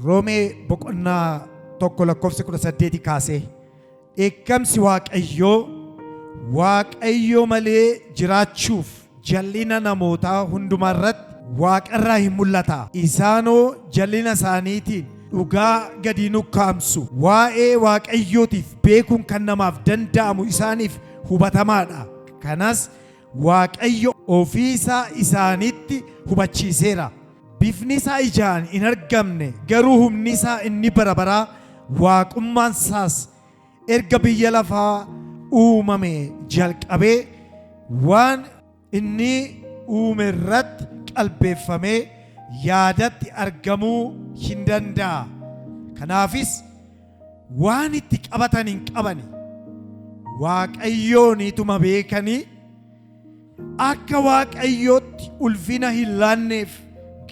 Roomee boqonnaa tokko lakkoofsa 18 kaasee eekkamsi Waaqayyoo malee jiraachuuf jallina namootaa hundumarratti Waaqarraa hin mul'ata. Isaanoo jallina isaaniitiin dhugaa gadi nukkaamsu. Waa'ee Waaqayyootiif beekuun kan namaaf danda'amu isaaniif hubatamaadha. Kanas Waaqayyo ofiisaa isaanitti hubachiiseera. Bifni isaa ijaan hin argamne garuu humni isaa inni bara baraa waaqummaan isaas erga biyya lafaa uumame jalqabee waan inni uume irratti qalbeeffamee yaadatti argamuu hin danda'a. Kanaafis waan itti qabatan hin qabani. Waaqayyoonituma beekanii akka Waaqayyootti ulfina hin laanneef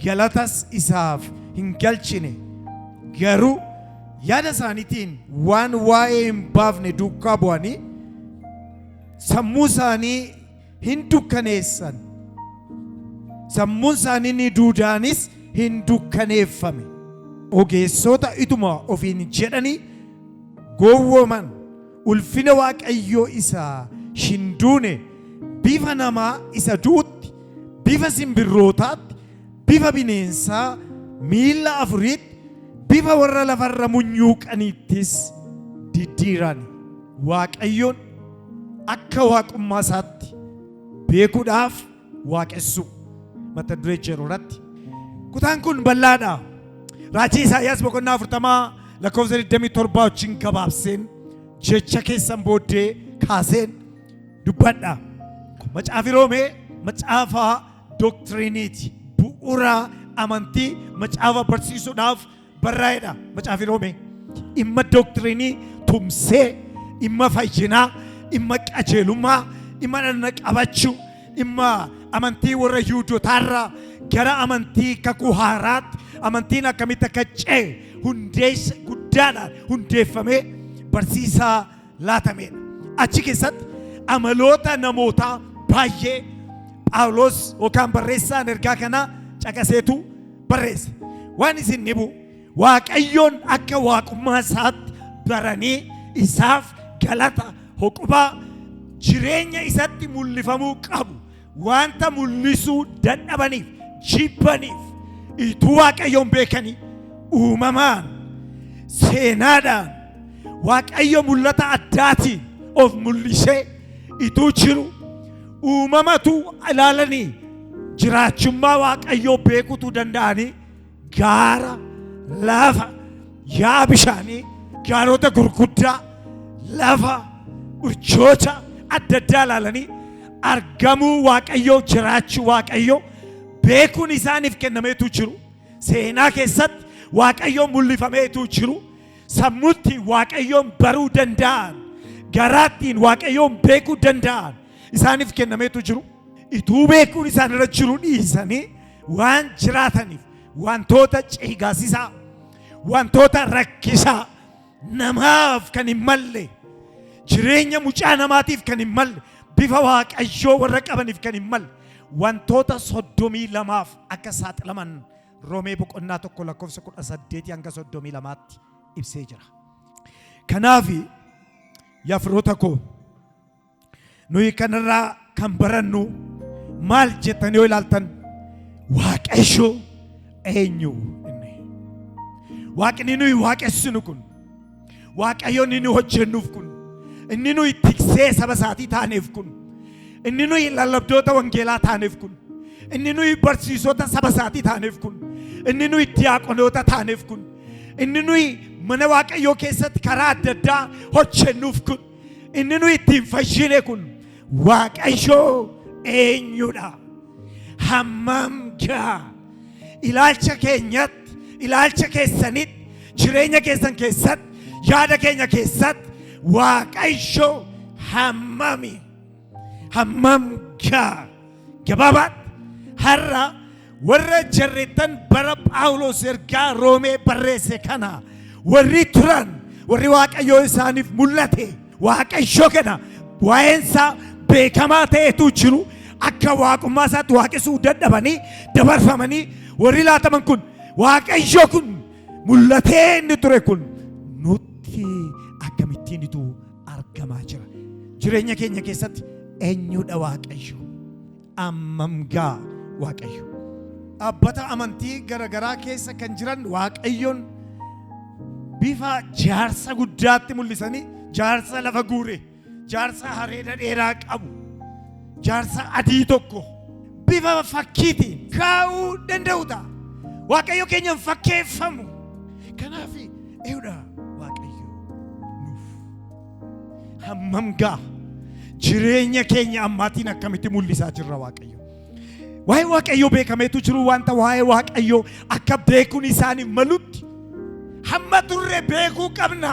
galatas isaaf hin galchine garuu yaada isaaniitiin waan waa'ee hin baafne duukaa bu'anii sammuu isaanii hin dukkaneessan. Sammuun isaanii ni duudaanis hin dukkaneeffame. Ogeessota ituma ofiin jedhanii gowwooman ulfina Waaqayyoo isaa hin duune bifa namaa isa du'utti, bifa simbirrootaatti, bifa bineensaa miila afuriitti, bifa warra lafarra munyuuqaniittis diddiiran. Waaqayyoon akka waaqummaa isaatti beekuudhaaf waaqessu. Mata duree jedhu irratti kutaan kun bal'aadha. Raajii Isaayyaas boqonnaa 40 lakkoofsa 27 wajjin gabaabseen jecha keessan booddee kaaseen dubbadha. Macaafi Roomee macaafa doktiriiniiti. Bu'uura amantii macaafa barsiisuudhaaf barraa'edha. Macaafi Roomee dhimma doktiriinii tumsee, dhimma fayyinaa, dhimma qajeelummaa, dhimma dhanna qabachuu, dhimma amantii warra Yihuudootaarraa gara amantii kakuu haaraatti amantiin akkamitti akka ce'e hundeessa guddaadhaan hundeeffamee barsiisaa laatamedha. Achi keessatti amaloota namootaa baay'ee Phaawulos yookaan barreessaan ergaa kana caqaseetu barreessa. Waan isin dhibu Waaqayyoon akka waaqummaa isaatti baranii isaaf galata hoqubaa jireenya isatti mul'ifamuu qabu. Wanta mul'isuu dadhabaniif jibbaniif ituu Waaqayyoon beekanii uumamaan seenaadhaan Waaqayyo mul'ata addaatiin of mul'isee ituu jiru uumamatu ilaalanii jiraachummaa Waaqayyoo beekutu danda'anii gaara, lafa, yaa bishaanii, gaarota gurguddaa, lafa, urjoota adda addaa ilaalanii argamuu Waaqayyoo, jiraachuu Waaqayyoo beekuun isaaniif kennameetu jiru. Seenaa keessatti Waaqayyoon mul'ifameetu jiru. Sammuutti Waaqayyoon baruu danda'an, garaattiin Waaqayyoon beekuu danda'an isaaniif kennameetu jiru. Ituu beekuun isaanirra jiru dhiisanii waan jiraataniif wantoota cigaasisaa, wantoota rakkisaa, namaaf kan hin malle, jireenya mucaa namaatiif kan hin malle, bifa Waaqayyoo warra qabaniif kan hin malle wantoota 32 akka saaxilaman Roomee boqonnaa tokko lakkoofsa 18 hanga 32tti ibsee jira. Kanaaf yaa firoota koo nuyi kanarraa kan barannu maal jettanii yoo ilaaltan Waaqayyo eenyu inni? Waaqni nuyi waaqessinu kun, Waaqayyoon inni hojjennuuf kun, inni nuyi tiksee saba isaatii taaneef kun, inni nuyi lallabdoota wangeelaa taaneef kun, inni nuyi barsiisota saba isaatii taaneef kun, inni nuyi diyaaqonoota taaneef kun, inni nuyi mana Waaqayyoo keessatti karaa adda addaa hojjennuuf kun, inni nuyi ittiin fayyine kun Waaqayyoo eenyudha? Hammam gaa ilaalcha keenyatti, ilaalcha keessanitti, jireenya keessan keessatti, yaada keenya keessatti Waaqayyo hammami? Hammam gaa gabaabaatti har'a warra jarreettan bara Phaawulos ergaa Roomee barreesse kana warri turan, warri Waaqayyo isaaniif mul'ate Waaqayyo kana waa'eensaa beekamaa ta'etu jiru. Akka waaqummaa isaatti waaqessuu dadhabanii dabarfamanii warri laataman kun Waaqayyo kun mul'atee inni ture kun nutti akkamittiinitu argamaa jira. Jireenya keenya keessatti eenyudha Waaqayyo? Ammam gaa Waaqayyo? Abbata amantii garagaraa keessa kan jiran Waaqayyoon bifa jaarsa guddaatti mul'isanii, jaarsa lafa guure, jaarsa hareeda dheeraa qabu, jaarsa adii tokko bifa fakkiitiin kaa'uu danda'u ta'a. Waaqayyo keenyan fakkeeffamu. Kanaaf eewudha Waaqayyo nuuf. Hammam gaa jireenya keenya ammaatiin akkamitti mul'isaa jirra Waaqayyo? Waa'ee Waaqayyo beekameetu jiru wanta waa'ee Waaqayyo akka beekuun isaaniif malutti hamma turre beekuu qabna.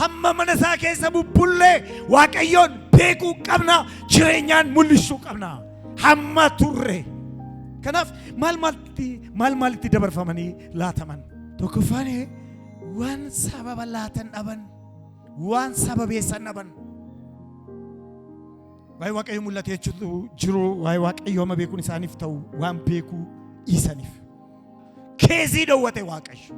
Hamma mana isaa keessa bubbullee Waaqayyoon beekuu qabna. Jireenyaan mul'isuu qabna. Hamma turre. Kanaaf maal maalitti dabarfamanii laataman? Tokkoffaan waan sababa laatan dhaban, waan sababeessan dhaban. Waa'ee Waaqayyo mul'atee jiru, waa'ee Waaqayyo amma beekuun isaaniif ta'u waan beekuu dhiisaniif. Keezii dhowwate Waaqayyo.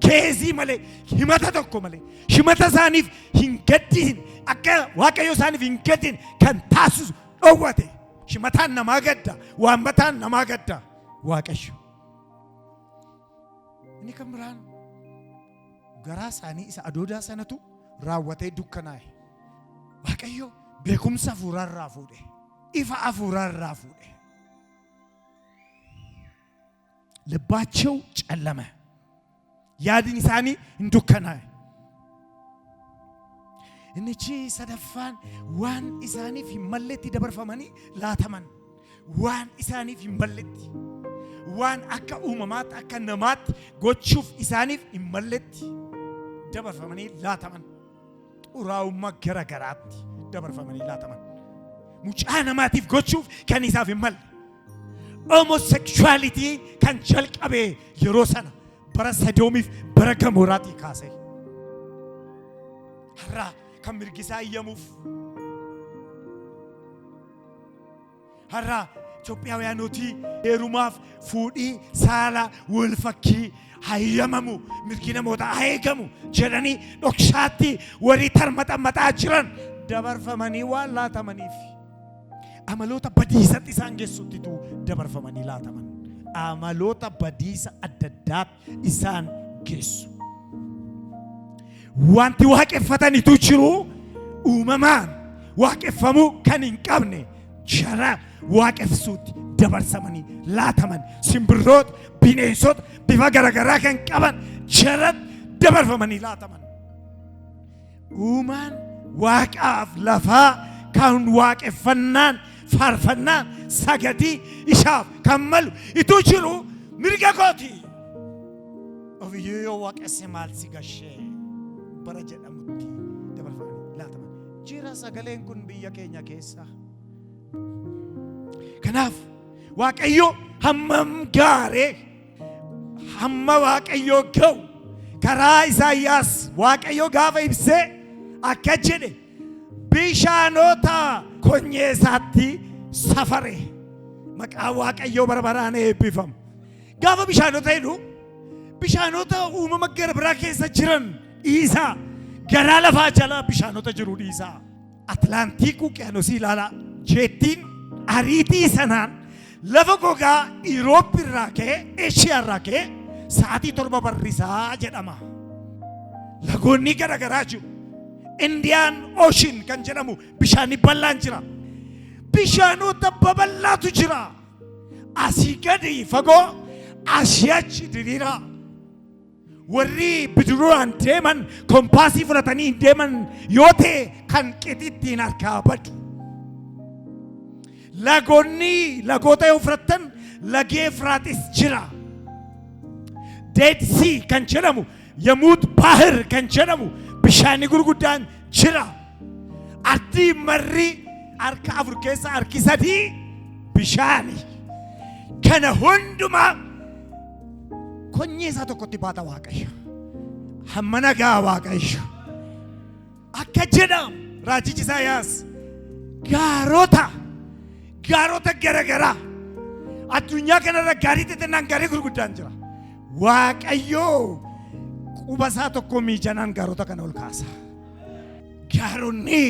Keezii malee, himata tokko malee, himata isaaniif hin gaddin, akka Waaqayyo isaaniif hin gaddin kan taasisu dhowwate. Himataan namaa gadda, waambataan namaa gadda Waaqayyo. Inni kan biraan garaa isaanii isa adoodaa sanatu raawwatee dukkanaa'e. Waaqayyo beekumsa hafuuraarraa fuudhe, ifa hafuuraarraa fuudhe. ልባቸው ጨለመ፣ ያድን ኢሳኒ እንዱከናይ እንቺ ሰደፋን ዋን ኢሳኒ ፊመለቲ ደበርፈመኒ ላተመን ዋን ኢሳኒ ፊመለቲ ዋን አካ ኡመማት አካ ነማት ጎቹፍ ኢሳኒ ፊመለቲ ደበርፈመኒ ላተመን ጡራው መገረገራት ደበርፈመኒ ላተመን ሙጫነማቲፍ ጎቹፍ ከኒሳ ፊመል homosexuality kan jalqabe yeroo sana bara Sodoomiif bara Gamoraatti kaase har'a kan mirgisaa iyyamuuf har'a Itoophiyaawyaanoti heerumaaf fuudhii saala wal fakkii hayyamamu mirgi namoota eegamu jedhanii dhoksaatti warri tarmaxammaxaa jiran dabarfamanii waan laatamaniif amaloota badiisa isaan geessuttitu dabarfamanii laataman. Amaloota badiisa adda addaat isaan geessu. Wanti waaqeffatanitu jiru uumamaan waaqeffamuu kan hin qabne jara waaqefsuutti dabarsamanii laataman. Simbirroota, bineensota bifa garagaraa kan qaban jara dabarfamanii laataman. Uumaan waaqaaf lafaa kan waaqeffannaan faarfannaan sagadii isaaf kan malu ituu jiru mirga kooti. Ofiyyuu yoo waaqesse maal si gashee bara jedhamutti dabarfamanii laataman. Jira sagaleen kun biyya keenya keessa. Kanaaf Waaqayyo hammam gaaree hamma Waaqayyo ga'u karaa Isaayyaas Waaqayyo gaafa ibsee akka jedhe bishaanota konyeesaatti safare maqaa Waaqayyo barbaraan eebbifamu. Gaafa bishaanota jedhu bishaanota uumama gara biraa keessa jiran dhiisaa garaa lafaa jala bishaanota jiru dhiisaa. Atlaantiik Uqyaanosii ilaalaa jeettiin ariitii sanaan lafa gogaa Iroop irraa ka'ee Eeshiyaa irraa ka'ee sa'aatii 7 barrisaa jedhama. Lagoonni garagaraa jiru. Indian Ocean kan jedhamu bishaani bal'aan jira. Bishaanota babal'aatu jira. Asii gadi fagoo asii achi diriiraa. Warri bidiruudhaan deeman kompaasii fudhatanii deeman yoo ta'e kan qixittiin harkaa badu. Lagoonni lagoota yoo fudhatan lagee Efraaxiis jira. Dead Sea kan jedhamu Yamuut Baahir kan jedhamu bishaani gurguddaan jira. Arti marri harka afur keessa harki sadii bishaani. Kana hundumaa konyeesaa tokkotti baata Waaqayyo. Hamma nagaa Waaqayyo. Akka jedhamu raajichi Isaayyaas gaarota garagaraa addunyaa kanarra gaarii xixinnaan gaarii gurguddaan jira. Waaqayyo qubasaa tokko miijanaan gaarota kana ol kaasa. Gaaronni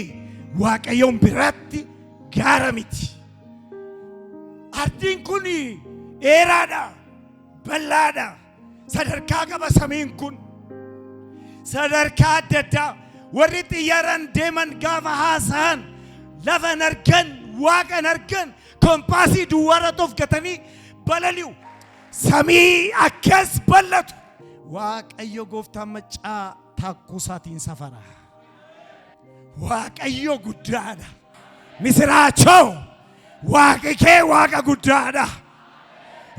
Waaqayyoon biratti gaara miti. Ardiin kun dheeraadha, bal'aadha. Sadarkaa qaba samiin kun. Sadarkaa adda addaa warri xiyyaaraan deeman gaafa haasa'an lafa hin argan, waaqa hin argan, kompaasii duwwaarra tofgatanii balali'u. Samii akkas bal'atu. Waaqayyo gooftaan maccaa takkusaatiin safara. Waaqayyo guddaadha. Misiraachoo waaqi kee waaqa guddaadha.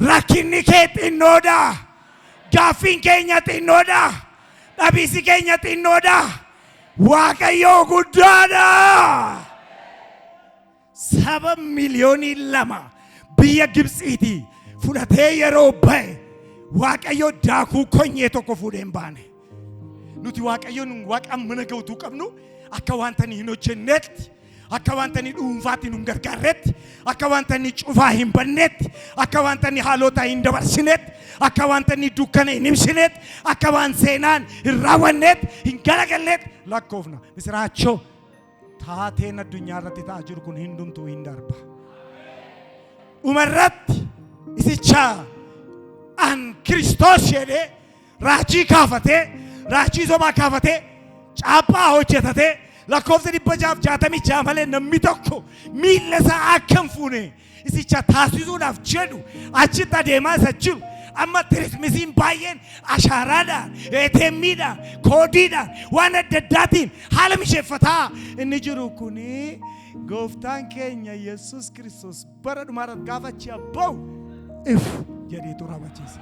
Rakkinni kee xinnoodha. Gaaffiin keenya xinnoodha. Dhabiisi keenya xinnoodha. Waaqayyo guddaadha. Saba miliyoonii 2 biyya Gibxiitii fudhatee yeroo bahe Waaqayyo daakuu konyee tokko fuudhee hin baane. Nuti Waaqayyoon waaqa mana ga'utuu qabnu akka wanta hin hojjennetti, akka wanta dhuunfaatti nu gargaaretti, akka wanta cufaa hin bannetti, akka wanta haalota hin dabarsinetti, akka wanta dukkana hin himsinetti, akka waan seenaan hin raawwannetti, hin galagalletti lakkoofna. Misiraachoo taateen addunyaa irratti ta'aa jiru kun hundumtuu hin darba. Dhumarratti isicha an Kiristoos jedhee raajii kaafatee, raajii sobaa kaafatee, caaphaa hojjetatee lakkoofsa 666 malee namni tokko miilla isaa akka hin fuune isicha taasisuudhaaf jedhu achitti adeemaa isa jiru. Amma tirismisiin baay'een ashaaraadhaan, ATM'dhaan, koodiidhaan waan adda addaatiin haala misheeffataa inni jiru kuni gooftaan keenya Yesuus Kiristoos bara dhumaarratti gaafa achi bahu if jedheetu raawwachiisa.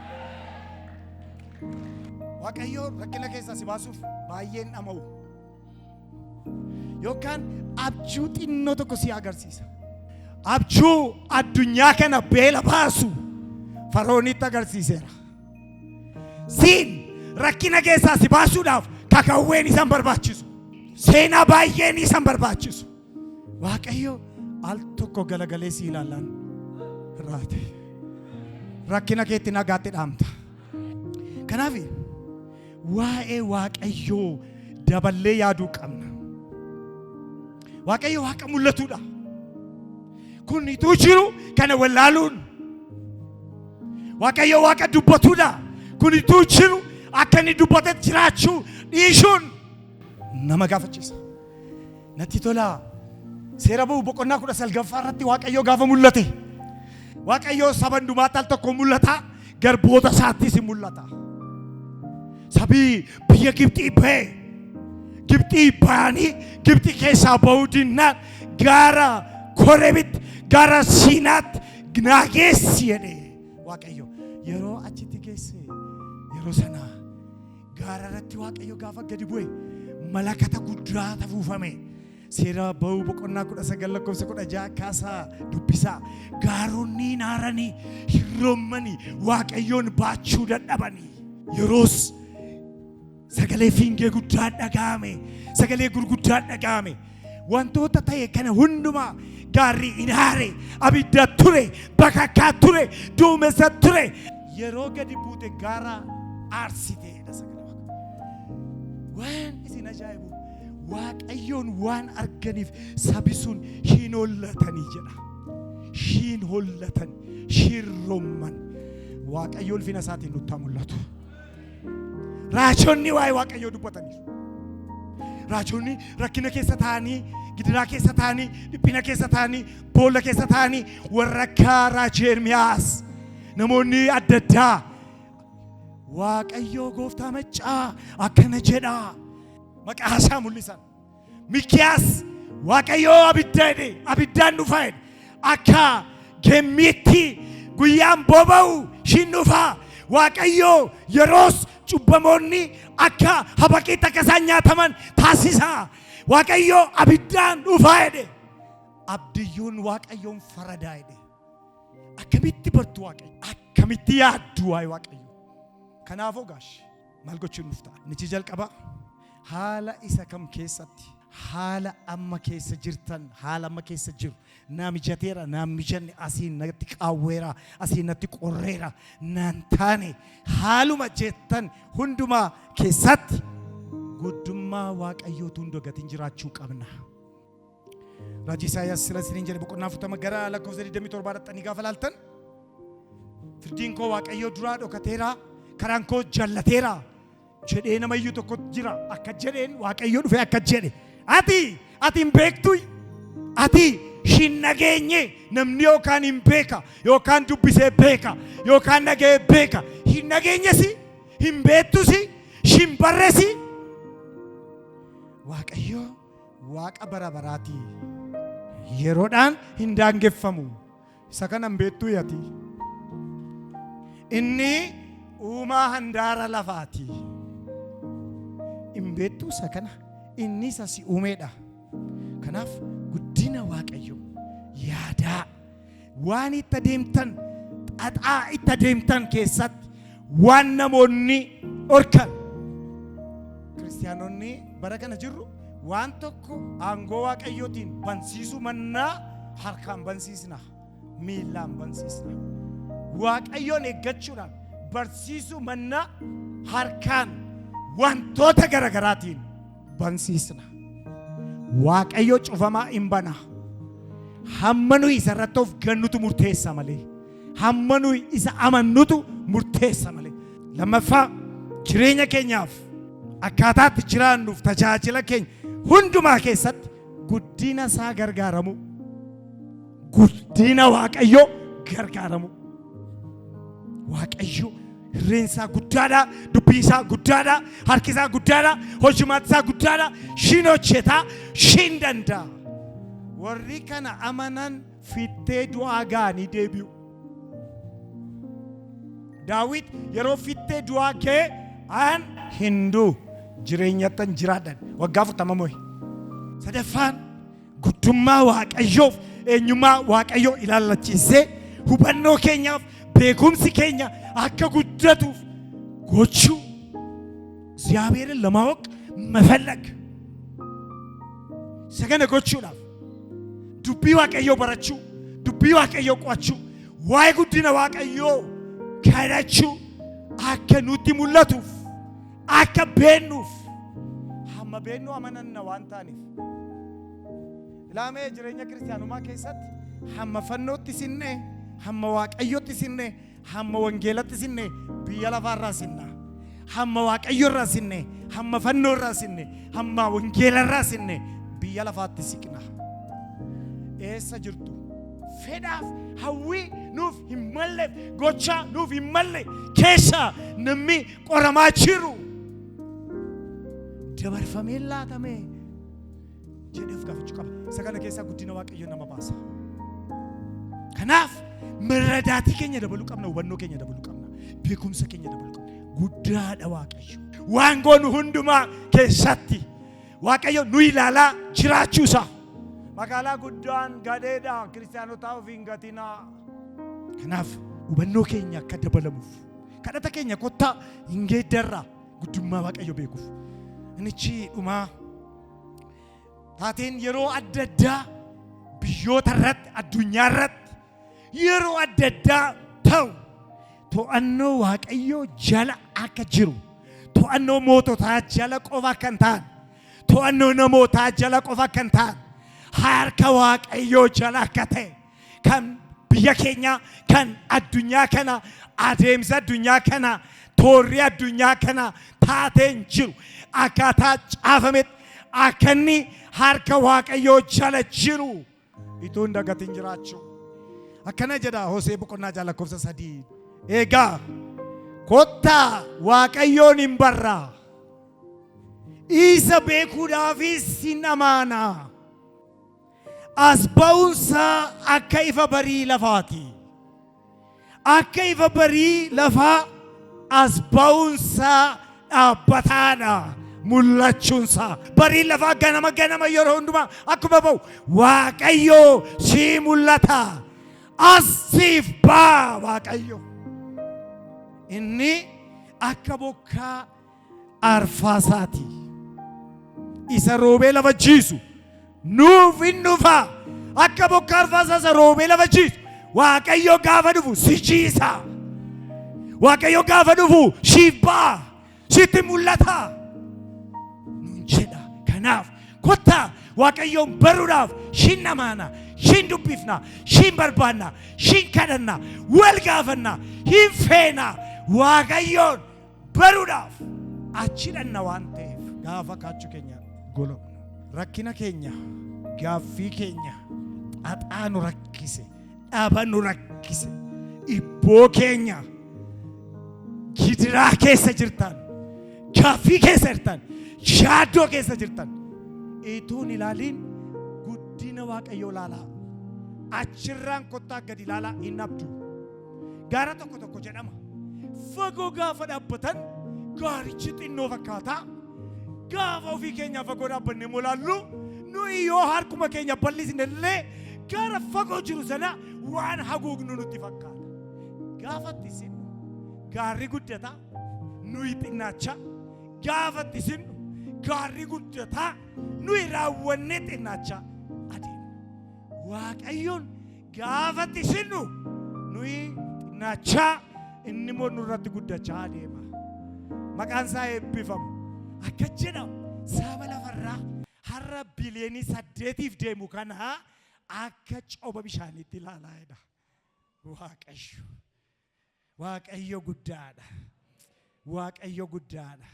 Waaqayyo rakkina keessaa si baasuuf baay'een dhama'u. Yookaan abjuu xinnoo tokko si agarsiisa. Abjuu addunyaa kana beela baasu Faroonitti agarsiiseera. Siin rakkina keessaa si baasuudhaaf kakawween isaan barbaachisu. Seenaa baay'een isaan barbaachisu. Waaqayyo al tokko galagalee si ilaalaan raate. Rakkina keetti nagaatti dhaamta. Kanaaf waa'ee Waaqayyoo daballee yaaduu qabna. Waaqayyo waaqa mul'atuudha. Kun ituu jiru kana wallaaluun. Waaqayyo waaqa dubbatuudha. Kun ituu jiru akka inni dubbatetti jiraachuu dhiisuun nama gaafachiisa. Natti tola. Seera ba'uu boqonnaa 19 irratti Waaqayyo gaafa mul'ate. Waaqayyo saba hundumaatti al tokko mul'ata. Garboota isaattis mul'ata. Sabii biyya Gibxii ba'e. Gibxii baanii Gibxii keessaa bahuu dinnaan gaara Koreebitti gaara Siinaatti naageessi jedhe Waaqayyo. Yeroo achitti geesse yeroo sana gaara irratti Waaqayyo gaafa gadi bu'e malakata guddaa afuufame. Seera ba'uu boqonnaa 19 lakkoofsa 16 kaasaa dubbisaa. Gaaronni naaranii hirroomanii Waaqayyoon baachuu dadhabanii. Yeroos sagalee fiingee guddaa dhaga'ame, sagalee gurguddaa dhaga'ame. Wantoota ta'e kana hundumaa gaarri inaare, abidda ture, bakakkaa ture, duumessa ture. Yeroo gadi buute gaara aarsiteedha sagalee Waaqayyoo. Waan isin ajaa'ibu Waaqayyoon waan arganiif sabi sun hin hollatanii jedha. Hin hollatan, hin romman. Waaqayyo ulfina isaatiin nutti mul'atu. Raajonni waa'ee Waaqayyoo dubbataniiru. Raajonni rakkina keessa taa'anii, gidiraa keessa taa'anii, dhiphina keessa taa'anii, boolla keessa taa'anii warra akka raajii Ermiyaas namoonni adda addaa Waaqayyoo gooftaa maccaa akkana jedha maqaa isaa mul'isan. Mikiyaas Waaqayyoo abiddaan dhufa jedhe akka gemmiitti guyyaan boba'u shin dhufa. Waaqayyoo yeroos cubbamoonni akka habaqiitti akka isaan nyaataman taasisa. Waaqayyoo abiddaan dhufa jedhe. Abdiyyuun Waaqayyoon faradaa jedhe. Akkamitti bartu Waaqayyo? Akkamitti yaaddu waa'ee Waaqayyo? Kanaafuu gaash maal gochuun nuuf ta'a? Nichi jalqaba haala isa kam keessatti haala amma keessa jirtan haala amma keessa jiru naamichateera naamichanni asiin natti qaawweera asiin natti qorreera naan taane haaluma jettan hundumaa keessatti guddummaa Waaqayyootu hunda gatiin jiraachuu qabna. Raajii Isaayyaas sila siniin jedhe boqonnaa 40 gara lakkoofsa 27 dhaxxanii gaafa laaltan firdiin koo Waaqayyoo duraa dhokateera karaan koo jallateera jedhee namayyuu tokko jira akka jedheen Waaqayyoo dhufee akka jedhe ati hin beektu ati hin nageenye namni yookaan hin beeka yookaan dubbisee beeka yookaan nagee beeka hin nageenyesi hin beektusi hin barreesi Waaqayyoo Waaqa bara baraati yeroodhaan hin daangeffamu isa kana hin beektu ati inni uumaa handaara lafaati hin beektu isa kana inni isa si uumeedha. Kanaaf guddina Waaqayyoo yaadaa waan itti adeemtan xaxaa itti adeemtan keessatti waan namoonni orkan kiristaanonni bara kana jirru waan tokko aangoo Waaqayyootiin bansiisuu mannaa harkaan bansiisna miilaan bansiisna Waaqayyoon eeggachuudhaan barsiisuu mannaa harkaan wantoota garagaraatiin bansiisna Waaqayyo cufamaa hin bana hamma nuyi isa irratti of gannutu murteessa malee hamma nuyi isa amannutu murteessa malee. Lammaffaa jireenya keenyaaf akkaataatti jiraannuuf tajaajila keenya hundumaa keessatti guddina isaa gargaaramu guddina Waaqayyo gargaaramu Waaqayyo irreensaa guddaadha dubbii isaa guddaadha harki isaa guddaadha hojimaati isaa guddaadha shin hojjetaa shin danda'a warri kana amanan fittee du'aa ga'anii deebi'u. Daawit yeroo fittee du'aa kee an hinduu jireenyattan jiraadhan waggaa 40 mo'e. Sadaffaan guddummaa Waaqayyoof eenyummaa Waaqayyoo ilaallachiisee hubannoo keenyaaf beekumsi keenya akka guddatuuf gochuu እግዚአብሔርን ለማወቅ መፈለግ ሰገነ ጎቹላፍ ዱቢ Waaqayyoo barachuu dubbii Waaqayyoo qo'achuu waa'ee guddina Waaqayyoo kadhachuu akka nutti mul'atuuf akka beennuuf hamma beennu amananna waan taaniif ilaamee jireenya kiristaanummaa keessatti hamma fannootti sinne hamma Waaqayyootti sinne hamma wangeelatti sinne biyya lafaarraa sinna hamma Waaqayyoorraa sinne hamma fannoorraa sinne hamma wangeelarraa sinne biyya lafaatti siqna. Eessa jirtu fedhaaf hawwii nuuf hin malleef gochaa nuuf hin malle keessa namni qoramaa jiru dabarfamee laatame jedheef gaafachuu qaba. Isa kana keessaa guddina Waaqayyoo nama baasa. Kanaaf miradaatii keenya dabaluu qabna hubannoo keenya dabaluu qabna beekumsa keenya dabaluu qabna guddaadha Waaqayyo waan goonu hundumaa keessatti Waaqayyo nu ilaalaa jiraachuu isaa. Magaalaa guddaan gadheedha kiristaanotaa ofiin gatinaa. Kanaaf hubannoo keenya akka dabalamuuf kadhata keenya kottaa hin geeddarraa guddummaa Waaqayyo beekuuf. Inichi dhumaa taateen yeroo adda addaa biyyoota irratti addunyaa irratti yeroo adda addaa ta'u to'annoo Waaqayyoo jala akka jiru to'annoo moototaa jala qofa akka hin taane to'annoo namootaa jala qofa akka hin taane harka Waaqayyoo jala akka ta'e kan biyya keenya kan addunyaa kana adeemsa addunyaa kana toorri addunyaa kana taateen jiru akkaataa caafametti akka inni harka Waaqayyoo jala jiru itoo hin dagatin jiraachuu. Akkana jedha Hosee boqonnaa 3 eegaa kottaa Waaqayyoon hin barraa isa beekuudhaafis hin amaanaa. As ba'uunsaa akka ifa barii lafaati. Akka ifa barii lafaa as ba'uunsaa dhaabbataadha mul'achuunsaa. Barii lafaa ganama yeroo hundumaa akkuma ba'u Waaqayyoo sii mul'ata. As siif ba'a Waaqayyo. Inni akka bokkaa arfaasaati. isa roobee lafa jiisu nuuf hin dhufa. Akka bokkaa arfaasaa isa roobee lafa jiisu Waaqayyo gaafa dhufu si jiisa. Waaqayyo gaafa dhufu siif ba'a, sitti mul'ata nuun jedha. Kanaaf kottaa Waaqayyoon baruudhaaf shin amaana, shin dubbifna, shin barbaanna, shin kadhanna, wal gaafanna, hin feena. Waaqayyoon baruudhaaf achi dhanna waan ta'eef gaafa kaachuu keenya golobna. Rakkina keenya, gaaffii keenya, xaxaa nu rakkise, dhaaba nu rakkise, ibboo keenya gidiraa keessa jirtan, gaaffii keessa jirtan, yaaddoo keessa jirtan, ituun ilaaliin guddina Waaqayyoo ilaalaa. Achirraan kottaa gadi ilaalaa hin abdu. Gaara tokko tokko jedhama. Fagoo gaafa dhaabbatan gaarichi xinnoo fakkaata. Gaafa ofii keenya fagoo dhaabbanne mulaallu nuyi yoo harkuma keenya bal'isne illee gaara fagoo jiru sana waan haguugnu nutti fakkaata. Gaafa isin gaarri guddata nuyi xinnaacha. Gaafa isin gaarri guddata nuyi raawwanne xinnaacha adeemna. Waaqayyoon gaafa isin nuyi xinnaacha inni immoo nurratti guddachaa adeema. Maqaan isaa eebbifamu. Akka jedhamu saba lafarraa har'a biliyoonii 8 deemu kana akka coba bishaaniitti ilaalaa jedha. Waaqayyo guddaadha. Waaqayyo guddaadha.